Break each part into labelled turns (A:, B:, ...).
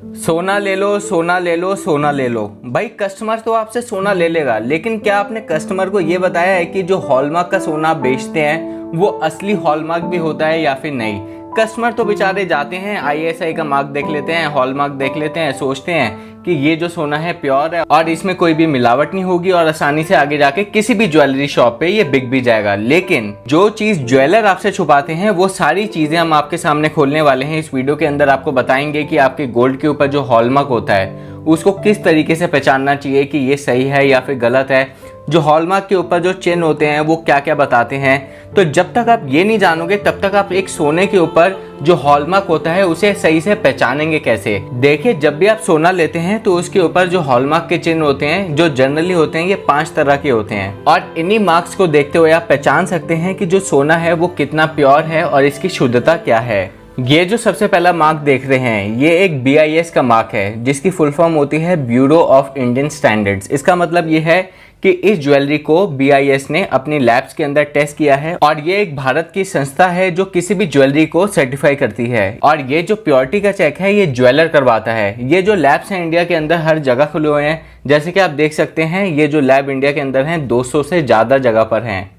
A: सोना ले लो, सोना ले लो, सोना ले लो। भाई कस्टमर तो आपसे सोना ले लेगा, लेकिन क्या आपने कस्टमर को ये बताया है कि जो हॉलमार्क का सोना आप बेचते हैं वो असली हॉलमार्क भी होता है या फिर नहीं। कस्टमर तो बेचारे जाते हैं, ISI का मार्क देख लेते हैं, हॉलमार्क देख लेते हैं, सोचते हैं कि ये जो सोना है प्योर है और इसमें कोई भी मिलावट नहीं होगी और आसानी से आगे जाके किसी भी ज्वेलरी शॉप पे ये बिक भी जाएगा। लेकिन जो चीज ज्वेलर आपसे छुपाते हैं वो सारी चीजें हम आपके सामने खोलने वाले हैं। इस वीडियो के अंदर आपको बताएंगे कि आपके गोल्ड के ऊपर जो हॉलमार्क होता है उसको किस तरीके से पहचानना चाहिए कि ये सही है या फिर गलत है। जो हॉलमार्क के ऊपर जो चिन्ह होते हैं वो क्या क्या बताते हैं। तो जब तक आप ये नहीं जानोगे तब तक आप एक सोने के ऊपर जो हॉलमार्क होता है उसे सही से पहचानेंगे कैसे। देखिए, जब भी आप सोना लेते हैं तो उसके ऊपर जो हॉलमार्क के चिन्ह होते हैं जो जनरली होते हैं ये 5 तरह के होते हैं और इन्हीं मार्क्स को देखते हुए आप पहचान सकते हैं कि जो सोना है वो कितना प्योर है और इसकी शुद्धता क्या है। ये जो सबसे पहला मार्क देख रहे हैं ये एक BIS का मार्क है जिसकी फुल फॉर्म होती है ब्यूरो ऑफ इंडियन स्टैंडर्ड्स। इसका मतलब ये है कि इस ज्वेलरी को BIS ने अपनी लैब्स के अंदर टेस्ट किया है और ये एक भारत की संस्था है जो किसी भी ज्वेलरी को सर्टिफाई करती है। और ये जो प्योरिटी का चेक है ये ज्वेलर करवाता है। ये जो लैब्स हैं इंडिया के अंदर हर जगह खुले हुए हैं, जैसे कि आप देख सकते हैं ये जो लैब इंडिया के अंदर हैं 200 से ज़्यादा जगह पर हैं।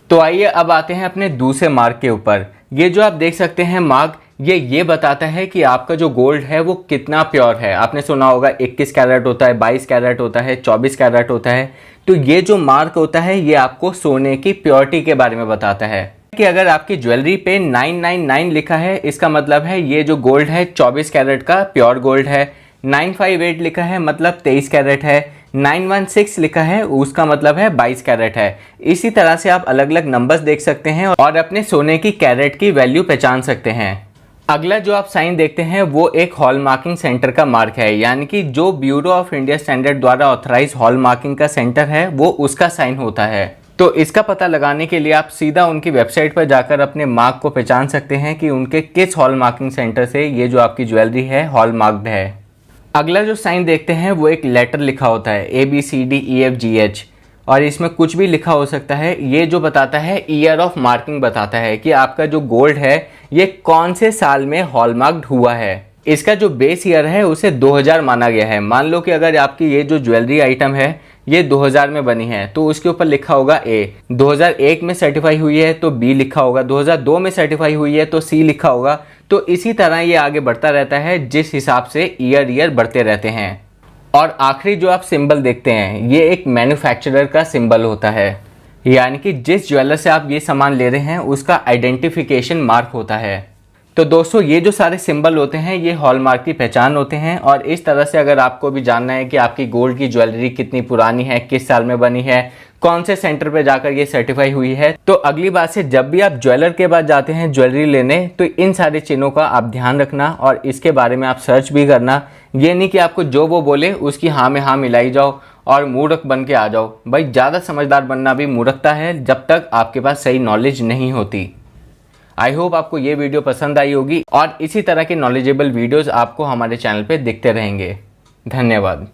A: तो आइए अब आते हैं अपने दूसरे मार्क के ऊपर। ये जो आप देख सकते हैं मार्क ये बताता है कि आपका जो गोल्ड है वो कितना प्योर है। आपने सुना होगा 21 कैरेट होता है, 22 कैरेट होता है, 24 कैरेट होता है। तो ये जो मार्क होता है ये आपको सोने की प्योरिटी के बारे में बताता है कि अगर आपकी ज्वेलरी पे 999 लिखा है इसका मतलब है ये जो गोल्ड है 24 कैरेट का प्योर गोल्ड है। 958 लिखा है मतलब 23 कैरेट है। 916 लिखा है उसका मतलब है 22 कैरेट है। इसी तरह से आप अलग अलग नंबर्स देख सकते हैं और अपने सोने की कैरेट की वैल्यू पहचान सकते हैं। अगला जो आप साइन देखते हैं वो एक हॉलमार्किंग सेंटर का मार्क है, यानी कि जो ब्यूरो ऑफ इंडिया स्टैंडर्ड द्वारा ऑथराइज हॉलमार्किंग का सेंटर है वो उसका साइन होता है। तो इसका पता लगाने के लिए आप सीधा उनकी वेबसाइट पर जाकर अपने मार्क को पहचान सकते हैं कि उनके किस हॉलमार्किंग सेंटर से ये जो आपकी ज्वेलरी है हॉलमार्क्ड है। अगला जो साइन देखते हैं वो एक लेटर लिखा होता है ABCDEFGH और इसमें कुछ भी लिखा हो सकता है। ये जो बताता है ईयर ऑफ मार्किंग बताता है कि आपका जो गोल्ड है ये कौन से साल में हॉलमार्क्ड हुआ है। इसका जो बेस ईयर है उसे 2000 माना गया है। मान लो कि अगर आपकी ये जो ज्वेलरी आइटम है ये 2000 में बनी है तो उसके ऊपर लिखा होगा A। 2001 में सर्टिफाई हुई है तो B लिखा होगा, 2002 में सर्टिफाई हुई है तो C लिखा होगा। तो इसी तरह ये आगे बढ़ता रहता है जिस हिसाब से ईयर बढ़ते रहते हैं। और आखिरी जो आप सिंबल देखते हैं ये एक मैन्युफैक्चरर का सिंबल होता है, यानी कि जिस ज्वेलर से आप ये सामान ले रहे हैं उसका आइडेंटिफिकेशन मार्क होता है। तो दोस्तों ये जो सारे सिंबल होते हैं ये हॉलमार्क की पहचान होते हैं। और इस तरह से अगर आपको भी जानना है कि आपकी गोल्ड की ज्वेलरी कितनी पुरानी है, किस साल में बनी है, कौन से सेंटर पे जाकर ये सर्टिफाई हुई है, तो अगली बार से जब भी आप ज्वेलर के पास जाते हैं ज्वेलरी लेने तो इन सारे चिन्हों का आप ध्यान रखना और इसके बारे में आप सर्च भी करना। ये नहीं कि आपको जो वो बोले उसकी हाँ में हाँ मिलाई जाओ और मूर्ख बन के आ जाओ। भाई ज़्यादा समझदार बनना भी मूर्खता है जब तक आपके पास सही नॉलेज नहीं होती। आई होप आपको ये वीडियो पसंद आई होगी और इसी तरह के नॉलेजेबल वीडियोस आपको हमारे चैनल पे दिखते रहेंगे। धन्यवाद।